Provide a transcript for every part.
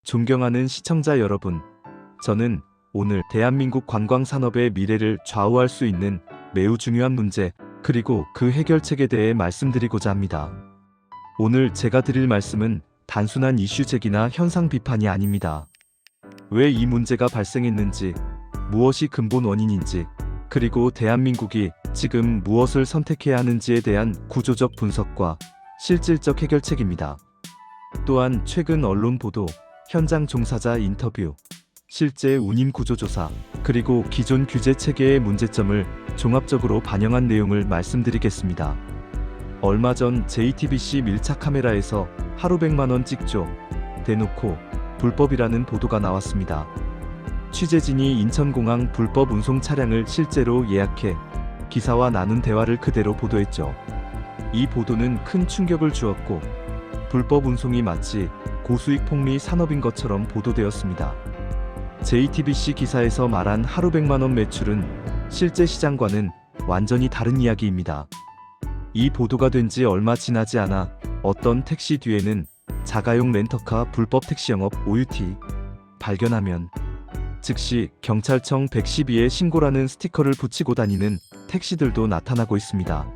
존경하는 시청자 여러분, 저는 오늘 대한민국 관광산업의 미래를 좌우할 수 있는 매우 중요한 문제, 그리고 그 해결책에 대해 말씀드리고자 합니다. 오늘 제가 드릴 말씀은 단순한 이슈 제기나 현상 비판이 아닙니다. 왜 이 문제가 발생했는지, 무엇이 근본 원인인지, 그리고 대한민국이 지금 무엇을 선택해야 하는지에 대한 구조적 분석과 실질적 해결책입니다. 또한 최근 언론 보도, 현장 종사자 인터뷰, 실제 운임 구조조사, 그리고 기존 규제 체계의 문제점을 종합적으로 반영한 내용을 말씀드리겠습니다. 얼마 전 JTBC 밀착 카메라에서 하루 100만원 찍죠. 대놓고 불법이라는 보도가 나왔습니다. 취재진이 인천공항 불법 운송 차량을 실제로 예약해 기사와 나눈 대화를 그대로 보도했죠. 이 보도는 큰 충격을 주었고, 불법 운송이 마치 고수익 폭리 산업인 것처럼 보도되었습니다. JTBC 기사에서 말한 하루 100만원 매출은 실제 시장과는 완전히 다른 이야기입니다. 이 보도가 된 지 얼마 지나지 않아 어떤 택시 뒤에는 자가용 렌터카 불법 택시 영업 OUT 발견하면 즉시 경찰청 112에 신고라는 스티커를 붙이고 다니는 택시들도 나타나고 있습니다.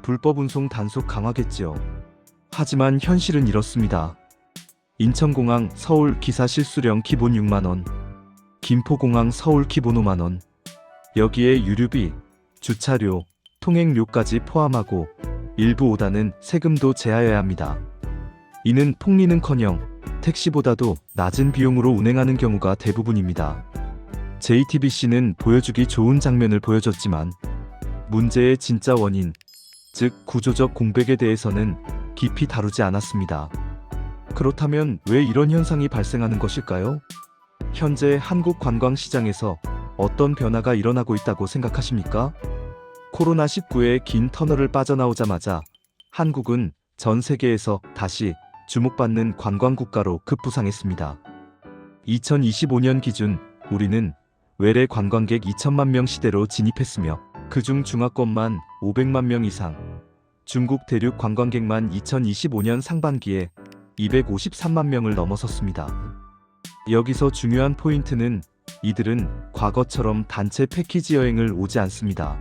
불법 운송 단속 강화겠지요. 하지만 현실은 이렇습니다. 인천공항 서울 기사 실수령 기본 6만원, 김포공항 서울 기본 5만원, 여기에 유류비, 주차료, 통행료까지 포함하고 일부 오다는 세금도 제하여야 합니다. 이는 폭리는커녕 택시보다도 낮은 비용으로 운행하는 경우가 대부분입니다. JTBC는 보여주기 좋은 장면을 보여줬지만 문제의 진짜 원인, 즉 구조적 공백에 대해서는 깊이 다루지 않았습니다. 그렇다면 왜 이런 현상이 발생하는 것일까요? 현재 한국 관광시장에서 어떤 변화가 일어나고 있다고 생각하십니까? 코로나19의 긴 터널을 빠져나오자마자 한국은 전 세계에서 다시 주목받는 관광국가로 급부상했습니다. 2025년 기준 우리는 외래 관광객 2천만 명 시대로 진입했으며, 그중 중화권만 500만 명 이상, 중국 대륙 관광객만 2025년 상반기에 253만 명을 넘어섰습니다. 여기서 중요한 포인트는 이들은 과거처럼 단체 패키지 여행을 오지 않습니다.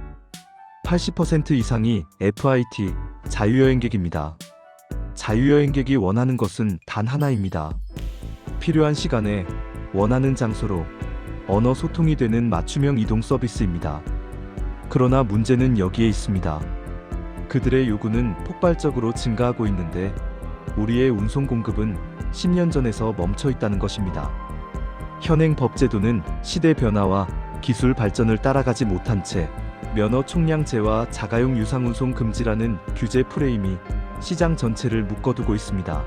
80% 이상이 FIT, 자유여행객입니다. 자유여행객이 원하는 것은 단 하나입니다. 필요한 시간에 원하는 장소로 언어 소통이 되는 맞춤형 이동 서비스입니다. 그러나 문제는 여기에 있습니다. 그들의 요구는 폭발적으로 증가하고 있는데 우리의 운송 공급은 10년 전에서 멈춰 있다는 것입니다. 현행 법제도는 시대 변화와 기술 발전을 따라가지 못한 채 면허 총량제와 자가용 유상운송 금지라는 규제 프레임이 시장 전체를 묶어두고 있습니다.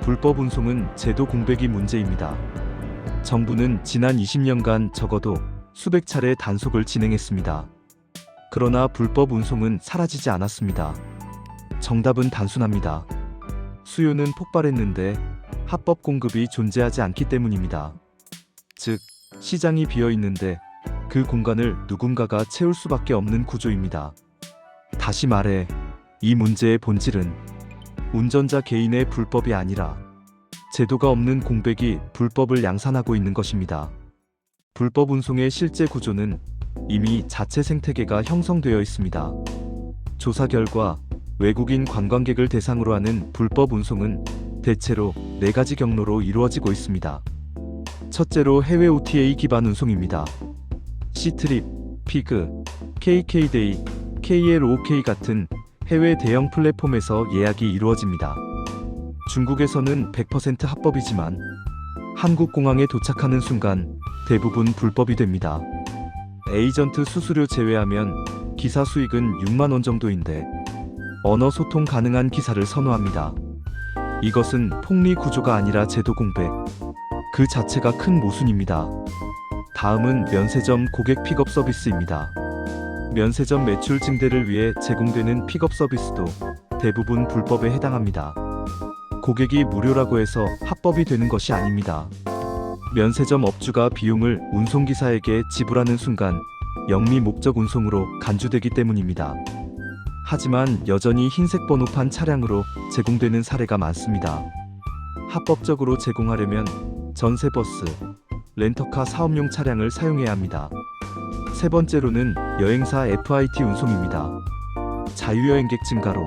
불법 운송은 제도 공백이 문제입니다. 정부는 지난 20년간 적어도 수백 차례 단속을 진행했습니다. 그러나 불법 운송은 사라지지 않았습니다. 정답은 단순합니다. 수요는 폭발했는데 합법 공급이 존재하지 않기 때문입니다. 즉, 시장이 비어 있는데 그 공간을 누군가가 채울 수밖에 없는 구조입니다. 다시 말해, 이 문제의 본질은 운전자 개인의 불법이 아니라 제도가 없는 공백이 불법을 양산하고 있는 것입니다. 불법 운송의 실제 구조는 이미 자체 생태계가 형성되어 있습니다. 조사 결과 외국인 관광객을 대상으로 하는 불법 운송은 대체로 4가지 경로로 이루어지고 있습니다. 첫째로 해외 OTA 기반 운송입니다. C트립, 피그, KK데이, KLOK 같은 해외 대형 플랫폼에서 예약이 이루어집니다. 중국에서는 100% 합법이지만 한국 공항에 도착하는 순간 대부분 불법이 됩니다. 에이전트 수수료 제외하면 기사 수익은 6만원 정도인데 언어 소통 가능한 기사를 선호합니다. 이것은 폭리 구조가 아니라 제도 공백, 그 자체가 큰 모순입니다. 다음은 면세점 고객 픽업 서비스입니다. 면세점 매출 증대를 위해 제공되는 픽업 서비스도 대부분 불법에 해당합니다. 고객이 무료라고 해서 합법이 되는 것이 아닙니다. 면세점 업주가 비용을 운송기사에게 지불하는 순간 영리 목적 운송으로 간주되기 때문입니다. 하지만 여전히 흰색 번호판 차량으로 제공되는 사례가 많습니다. 합법적으로 제공하려면 전세버스, 렌터카 사업용 차량을 사용해야 합니다. 세 번째로는 여행사 FIT 운송입니다. 자유여행객 증가로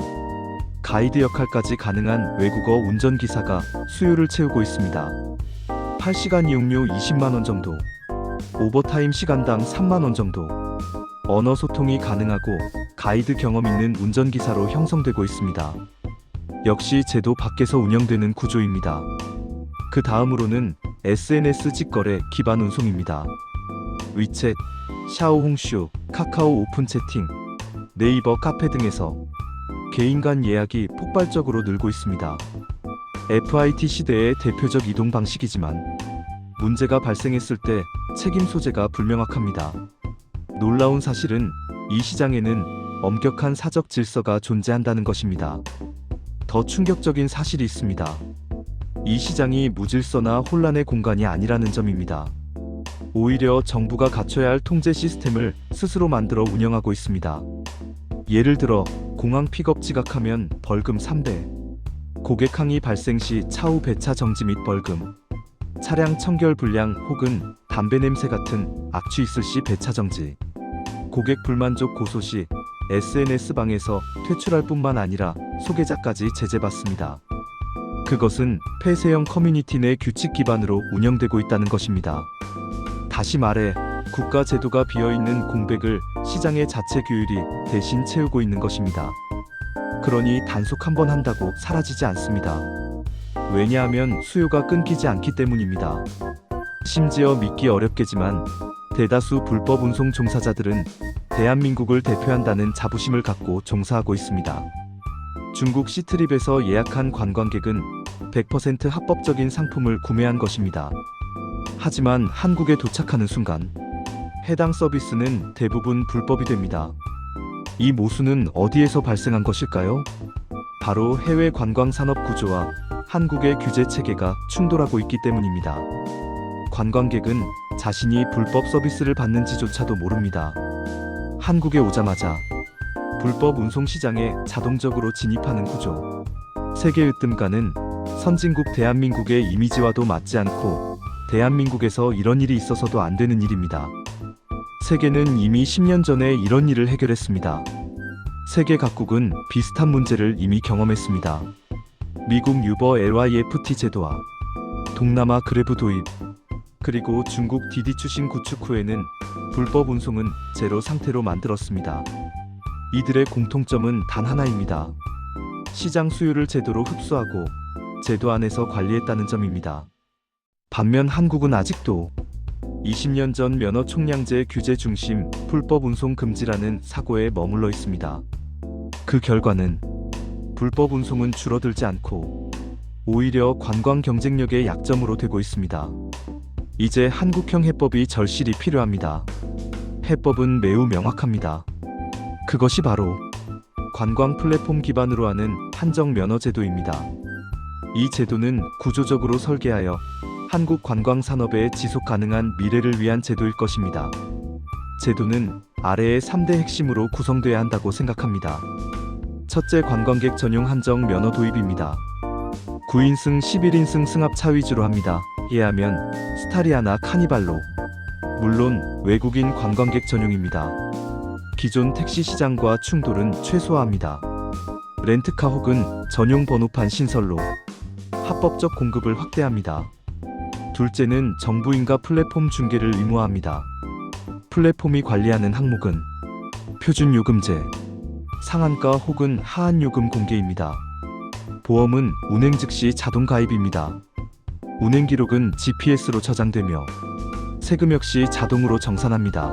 가이드 역할까지 가능한 외국어 운전기사가 수요를 채우고 있습니다. 8시간 이용료 20만원 정도, 오버타임 시간당 3만원 정도, 언어 소통이 가능하고 가이드 경험 있는 운전기사로 형성되고 있습니다. 역시 제도 밖에서 운영되는 구조입니다. 그 다음으로는 SNS 직거래 기반 운송입니다. 위챗, 샤오홍슈, 카카오 오픈 채팅, 네이버 카페 등에서 개인 간 예약이 폭발적으로 늘고 있습니다. FIT 시대의 대표적 이동 방식이지만 문제가 발생했을 때 책임 소재가 불명확합니다. 놀라운 사실은 이 시장에는 엄격한 사적 질서가 존재한다는 것입니다. 더 충격적인 사실이 있습니다. 이 시장이 무질서나 혼란의 공간이 아니라는 점입니다. 오히려 정부가 갖춰야 할 통제 시스템을 스스로 만들어 운영하고 있습니다. 예를 들어 공항 픽업 지각하면 벌금 3배, 고객 항의 발생 시 차후 배차 정지 및 벌금, 차량 청결 불량 혹은 담배 냄새 같은 악취 있을 시 배차 정지, 고객 불만족 고소 시 SNS방에서 퇴출할 뿐만 아니라 소개자까지 제재받습니다. 그것은 폐쇄형 커뮤니티 내 규칙 기반으로 운영되고 있다는 것입니다. 다시 말해 국가 제도가 비어있는 공백을 시장의 자체 규율이 대신 채우고 있는 것입니다. 그러니 단속 한번 한다고 사라지지 않습니다. 왜냐하면 수요가 끊기지 않기 때문입니다. 심지어 믿기 어렵겠지만 대다수 불법 운송 종사자들은 대한민국을 대표한다는 자부심을 갖고 종사하고 있습니다. 중국 시트립에서 예약한 관광객은 100% 합법적인 상품을 구매한 것입니다. 하지만 한국에 도착하는 순간 해당 서비스는 대부분 불법이 됩니다. 이 모순은 어디에서 발생한 것일까요? 바로 해외 관광 산업 구조와 한국의 규제 체계가 충돌하고 있기 때문입니다. 관광객은 자신이 불법 서비스를 받는지조차도 모릅니다. 한국에 오자마자 불법 운송 시장에 자동적으로 진입하는 구조. 세계 으뜸가는 선진국 대한민국의 이미지와도 맞지 않고 대한민국에서 이런 일이 있어서도 안 되는 일입니다. 세계는 이미 10년 전에 이런 일을 해결했습니다. 세계 각국은 비슷한 문제를 이미 경험했습니다. 미국 유버 LYFT 제도와 동남아 그래브 도입, 그리고 중국 디디 추신 구축 후에는 불법 운송은 제로 상태로 만들었습니다. 이들의 공통점은 단 하나입니다. 시장 수요를 제도로 흡수하고 제도 안에서 관리했다는 점입니다. 반면 한국은 아직도 20년 전 면허 총량제 규제 중심 불법 운송 금지라는 사고에 머물러 있습니다. 그 결과는 불법 운송은 줄어들지 않고 오히려 관광 경쟁력의 약점으로 되고 있습니다. 이제 한국형 해법이 절실히 필요합니다. 해법은 매우 명확합니다. 그것이 바로 관광 플랫폼 기반으로 하는 한정 면허 제도입니다. 이 제도는 구조적으로 설계하여 한국 관광 산업의 지속 가능한 미래를 위한 제도일 것입니다. 제도는 아래의 3대 핵심으로 구성돼야 한다고 생각합니다. 첫째, 관광객 전용 한정 면허 도입입니다. 9인승, 11인승 승합차 위주로 합니다. 이해하면 스타리아나 카니발로. 물론 외국인 관광객 전용입니다. 기존 택시 시장과 충돌은 최소화합니다. 렌트카 혹은 전용 번호판 신설로 합법적 공급을 확대합니다. 둘째는 정부인가 플랫폼 중개를 의무화합니다. 플랫폼이 관리하는 항목은 표준 요금제, 상한가 혹은 하한 요금 공개입니다. 보험은 운행 즉시 자동 가입입니다. 운행 기록은 GPS로 저장되며 세금 역시 자동으로 정산합니다.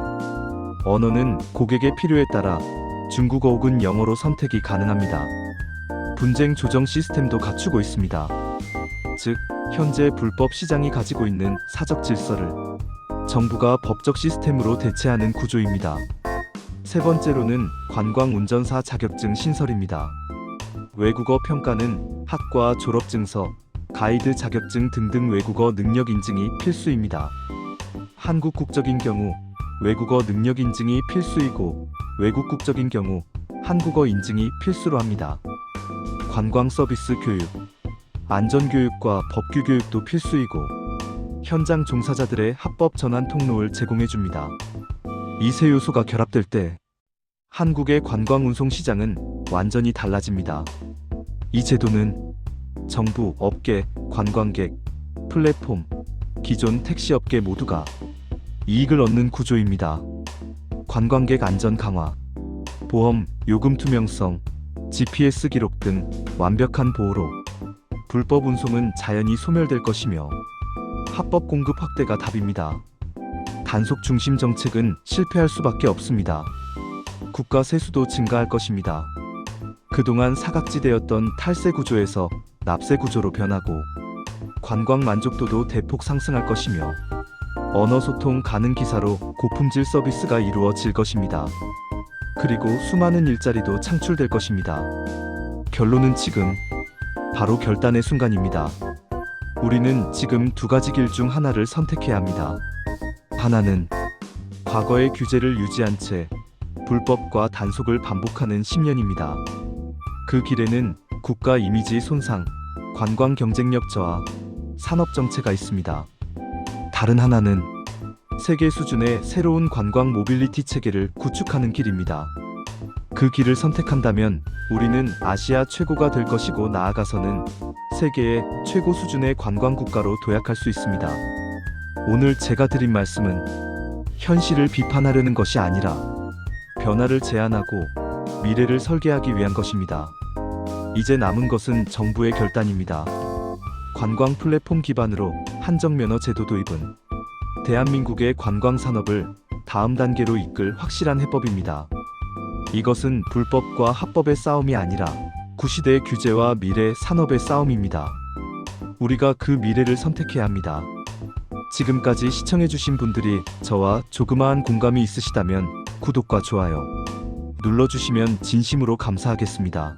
언어는 고객의 필요에 따라 중국어 혹은 영어로 선택이 가능합니다. 분쟁 조정 시스템도 갖추고 있습니다. 즉, 현재 불법 시장이 가지고 있는 사적 질서를 정부가 법적 시스템으로 대체하는 구조입니다. 세 번째로는 관광 운전사 자격증 신설입니다. 외국어 평가는 학과 졸업증서, 가이드 자격증 등등 외국어 능력 인증이 필수입니다. 한국 국적인 경우 외국어 능력 인증이 필수이고 외국 국적인 경우 한국어 인증이 필수로 합니다. 관광 서비스 교육. 안전교육과 법규 교육도 필수이고 현장 종사자들의 합법 전환 통로를 제공해 줍니다. 이 세 요소가 결합될 때 한국의 관광 운송 시장은 완전히 달라집니다. 이 제도는 정부, 업계, 관광객, 플랫폼, 기존 택시업계 모두가 이익을 얻는 구조입니다. 관광객 안전 강화, 보험, 요금 투명성, GPS 기록 등 완벽한 보호로 불법 운송은 자연히 소멸될 것이며 합법 공급 확대가 답입니다. 단속 중심 정책은 실패할 수밖에 없습니다. 국가 세수도 증가할 것입니다. 그동안 사각지대였던 탈세 구조에서 납세 구조로 변하고 관광 만족도도 대폭 상승할 것이며 언어 소통 가능 기사로 고품질 서비스가 이루어질 것입니다. 그리고 수많은 일자리도 창출될 것입니다. 결론은 지금, 바로 결단의 순간입니다. 우리는 지금 두 가지 길 중 하나를 선택해야 합니다. 하나는 과거의 규제를 유지한 채 불법과 단속을 반복하는 10년입니다. 그 길에는 국가 이미지 손상, 관광 경쟁력 저하, 산업 정체가 있습니다. 다른 하나는 세계 수준의 새로운 관광 모빌리티 체계를 구축하는 길입니다. 그 길을 선택한다면 우리는 아시아 최고가 될 것이고 나아가서는 세계의 최고 수준의 관광 국가로 도약할 수 있습니다. 오늘 제가 드린 말씀은 현실을 비판하려는 것이 아니라 변화를 제안하고 미래를 설계하기 위한 것입니다. 이제 남은 것은 정부의 결단입니다. 관광 플랫폼 기반으로 한정면허 제도 도입은 대한민국의 관광 산업을 다음 단계로 이끌 확실한 해법입니다. 이것은 불법과 합법의 싸움이 아니라 구시대의 규제와 미래 산업의 싸움입니다. 우리가 그 미래를 선택해야 합니다. 지금까지 시청해주신 분들이 저와 조그마한 공감이 있으시다면 구독과 좋아요 눌러주시면 진심으로 감사하겠습니다.